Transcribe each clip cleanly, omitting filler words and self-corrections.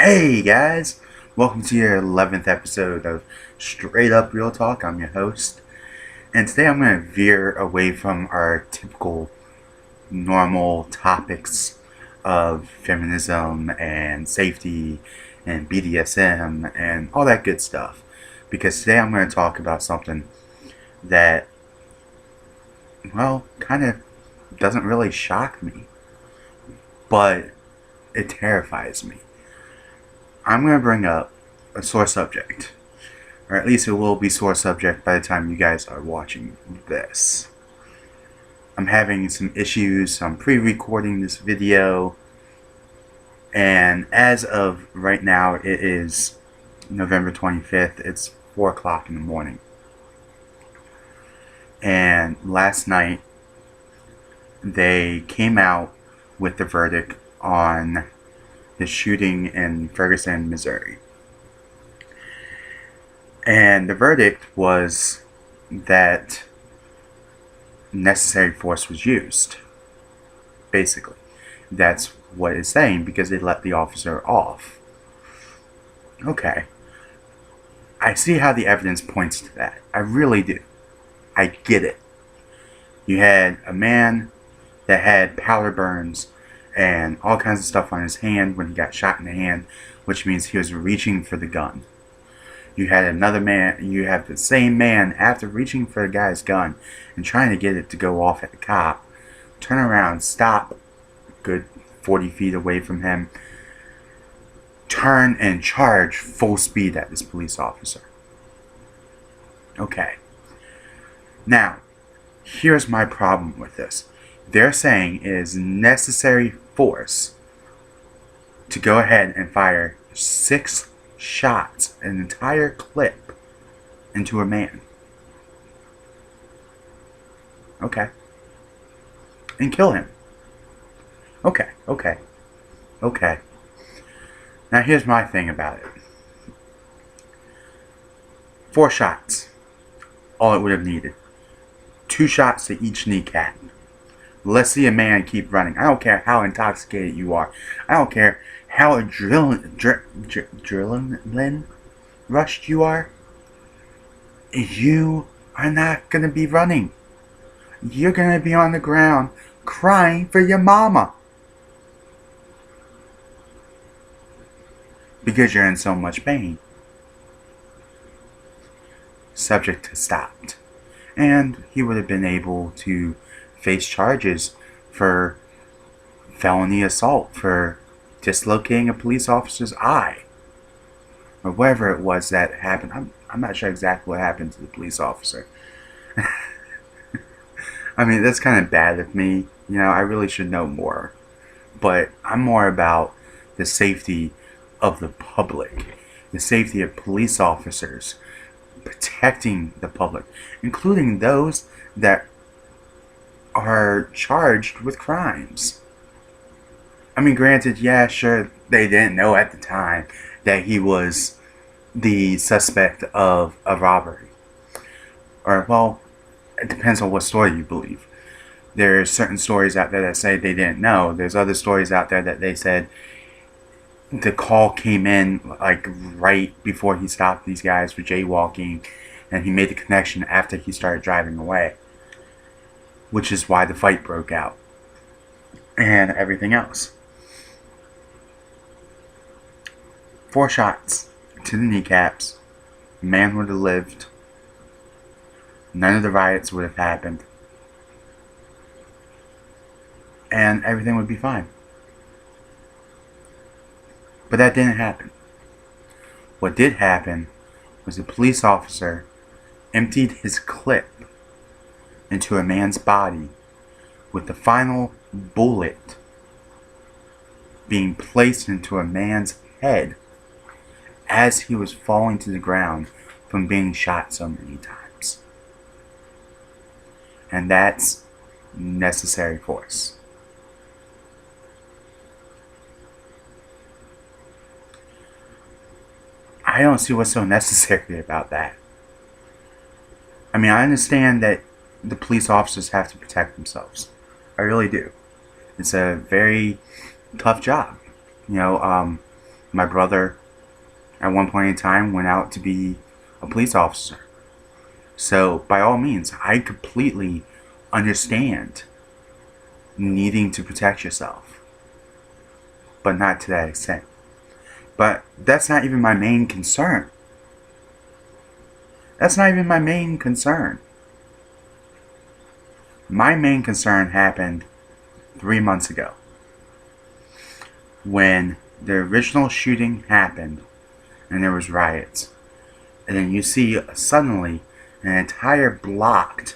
Hey guys, welcome to your 11th episode of Straight Up Real Talk. I'm your host, and today I'm going to veer away from our typical normal topics of feminism and safety and BDSM and all that good stuff, because today I'm going to talk about something that, well, kind of doesn't really shock me, but it terrifies me. I'm going to bring up a sore subject, or at least it will be sore subject by the time you guys are watching this. I'm having some issues, so I'm pre-recording this video, and as of right now, it is November 25th. It's 4 o'clock in the morning. And last night, they came out with the verdict on the shooting in Ferguson, Missouri. And the verdict was that necessary force was used. Basically. That's what it's saying, because they let the officer off. Okay. I see how the evidence points to that. I really do. I get it. You had a man that had powder burns and all kinds of stuff on his hand when he got shot in the hand, which means he was reaching for the gun. You had another man, you have the same man, after reaching for the guy's gun and trying to get it to go off at the cop, turn around, stop, good 40 feet away from him, turn and charge full speed at this police officer. Okay. Now, here's my problem with this. They're saying it is necessary force to go ahead and fire 6 shots, an entire clip, into a man. Okay. And kill him. Okay. Now here's my thing about it. 4 shots. All it would have needed. 2 shots to each kneecap. Let's see a man keep running. I don't care how intoxicated you are. I don't care how adrenaline rushed you are. You are not going to be running. You're going to be on the ground crying for your mama. Because you're in so much pain. Subject to stopped. And he would have been able to face charges for felony assault, for dislocating a police officer's eye, or whatever it was that happened. I'm not sure exactly what happened to the police officer. I mean, that's kind of bad of me. You know, I really should know more. But I'm more about the safety of the public, the safety of police officers, protecting the public, including those that are charged with crimes. I mean, granted, yeah, sure, they didn't know at the time that he was the suspect of a robbery. Or, well, it depends on what story you believe. There's certain stories out there that say they didn't know. There's other stories out there that they said the call came in like right before he stopped these guys for jaywalking, and he made the connection after he started driving away, which is why the fight broke out and everything else. 4 shots to the kneecaps. Man would have lived. None of the riots would have happened. And everything would be fine. But that didn't happen. What did happen was the police officer emptied his clip into a man's body, with the final bullet being placed into a man's head as he was falling to the ground from being shot so many times. And that's necessary force. I don't see what's so necessary about that. I mean, I understand that the police officers have to protect themselves. I really do. It's a very tough job. You know, My brother, at one point in time, went out to be a police officer. So, by all means, I completely understand needing to protect yourself, but not to that extent. But that's not even my main concern. That's not even my main concern. My main concern happened 3 months ago, when the original shooting happened and there was riots. And then you see suddenly an entire block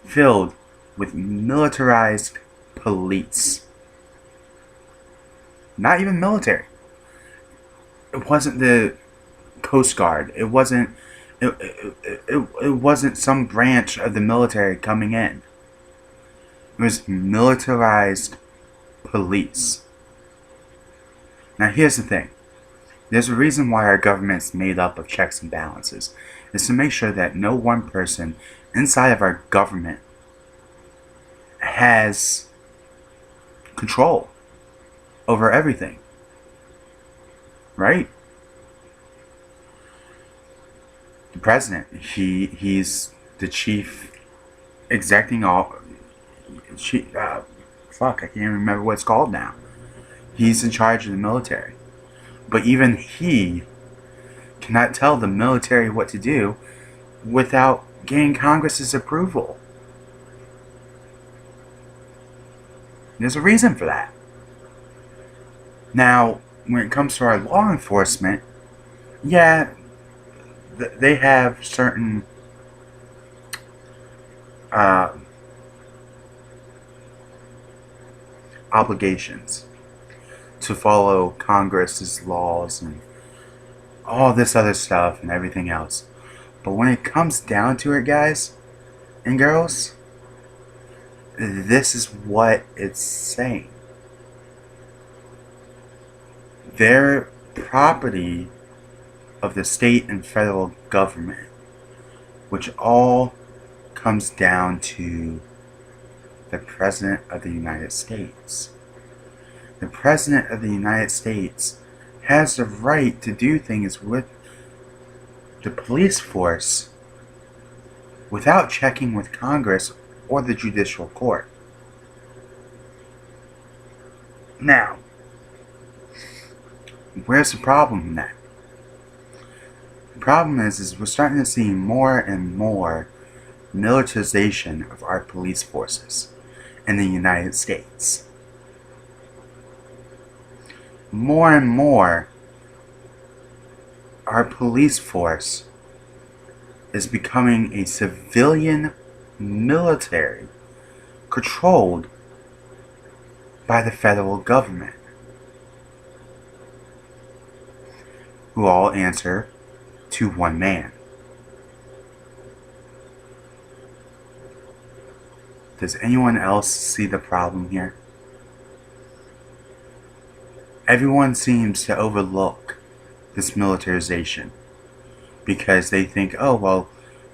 filled with militarized police. Not even military. It wasn't the Coast Guard. It wasn't some branch of the military coming in. It was militarized police. Now here's the thing. There's a reason why our government's made up of checks and balances. Is to make sure that no one person inside of our government has control over everything. Right? The president, he's the chief executing all. I can't even remember what it's called now. He's in charge of the military. But even he cannot tell the military what to do without getting Congress's approval. There's a reason for that. Now, when it comes to our law enforcement, yeah, they have certain obligations to follow Congress's laws and all this other stuff and everything else. But when it comes down to it, guys and girls, this is what it's saying. They're property of the state and federal government, which all comes down to the President of the United States. The President of the United States has the right to do things with the police force without checking with Congress or the judicial court. Now, where's the problem in that? The problem is we're starting to see more and more militarization of our police forces in the United States. More and more, our police force is becoming a civilian military controlled by the federal government, who all answer to one man. Does anyone else see the problem here? Everyone seems to overlook this militarization because they think, oh, well,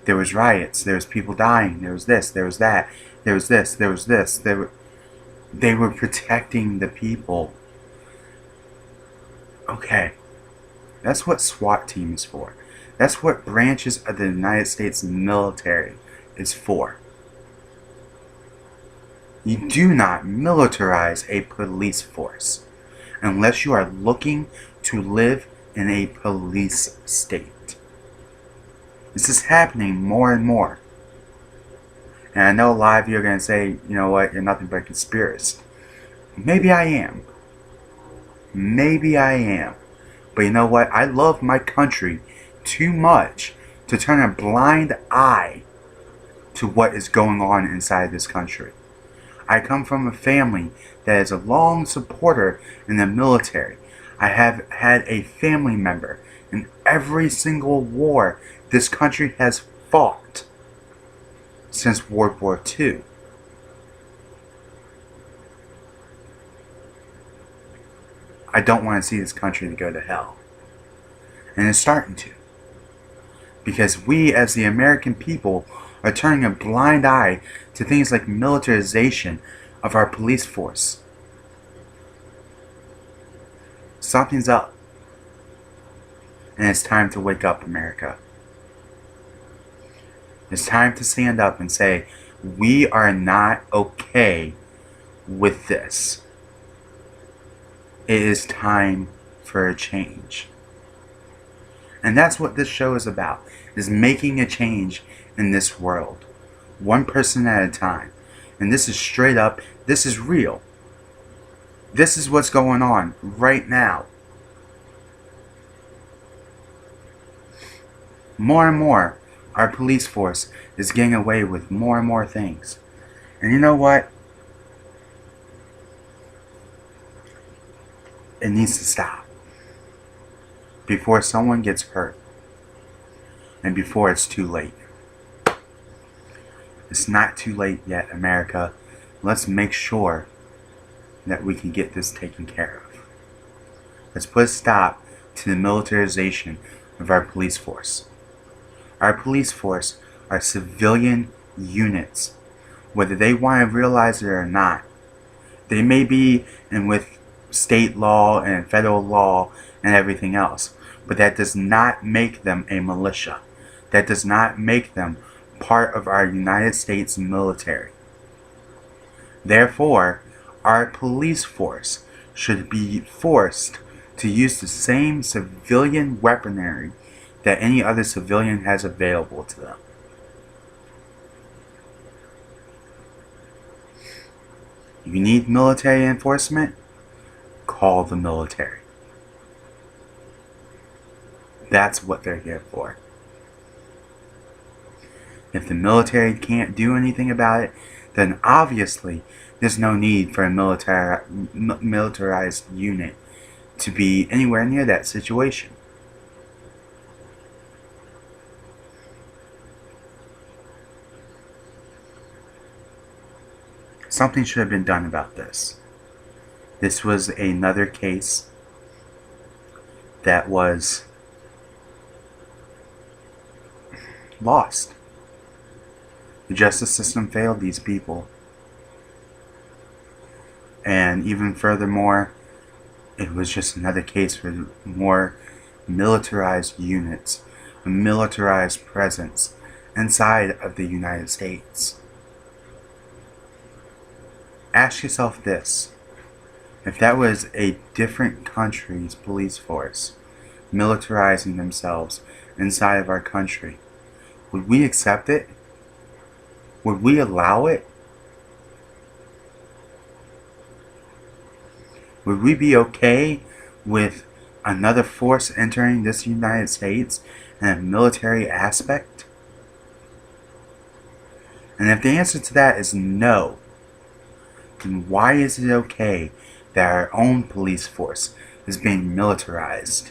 there was riots, there was people dying, there was this, there was that, there was this, there was this. They were protecting the people. Okay, that's what SWAT team is for. That's what branches of the United States military is for. You do not militarize a police force unless you are looking to live in a police state. This is happening more and more. And I know a lot of you are going to say, you know what, you're nothing but a conspiracist. Maybe I am. Maybe I am. But you know what, I love my country too much to turn a blind eye to what is going on inside this country. I come from a family that is a long supporter in the military. I have had a family member in every single war this country has fought since World War II. I don't want to see this country to go to hell. And it's starting to. Because we as the American people are turning a blind eye to things like militarization of our police force. Something's up. And it's time to wake up, America. It's time to stand up and say, we are not okay with this. It is time for a change. And that's what this show is about, is making a change in this world. One person at a time. And this is straight up, this is real. This is what's going on right now. More and more, our police force is getting away with more and more things. And you know what? It needs to stop. Before someone gets hurt. And before it's too late. It's not too late yet, America. Let's make sure that we can get this taken care of. Let's put a stop to the militarization of our police force. Our police force are civilian units, whether they want to realize it or not. They may be in with state law and federal law and everything else, but that does not make them a militia. That does not make them part of our United States military. Therefore, our police force should be forced to use the same civilian weaponry that any other civilian has available to them. If you need military enforcement, call the military. That's what they're here for. If the military can't do anything about it, then obviously there's no need for a militarized unit to be anywhere near that situation. Something should have been done about this. This was another case that was lost. The justice system failed these people. And even furthermore, it was just another case for more militarized units, a militarized presence inside of the United States. Ask yourself this. If that was a different country's police force militarizing themselves inside of our country, would we accept it? Would we allow it? Would we be okay with another force entering this United States in a military aspect? And if the answer to that is no, then why is it okay that our own police force is being militarized?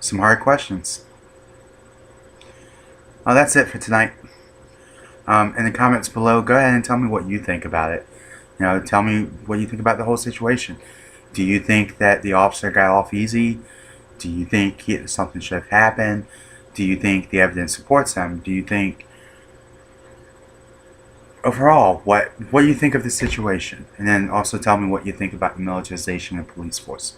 Some hard questions. Well, that's it for tonight. In the comments below, go ahead and tell me what you think about it. You know, tell me what you think about the whole situation. Do you think that the officer got off easy? Do you think something should have happened? Do you think the evidence supports him? Do you think, overall, what do you think of the situation? And then also tell me what you think about the militarization of police force.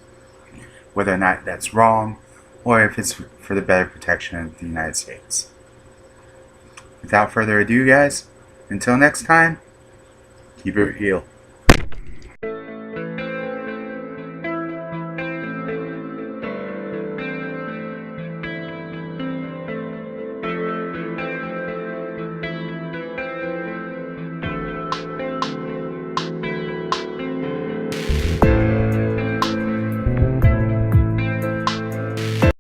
Whether or not that's wrong, or if it's for the better protection of the United States. Without further ado, guys, until next time, keep it real.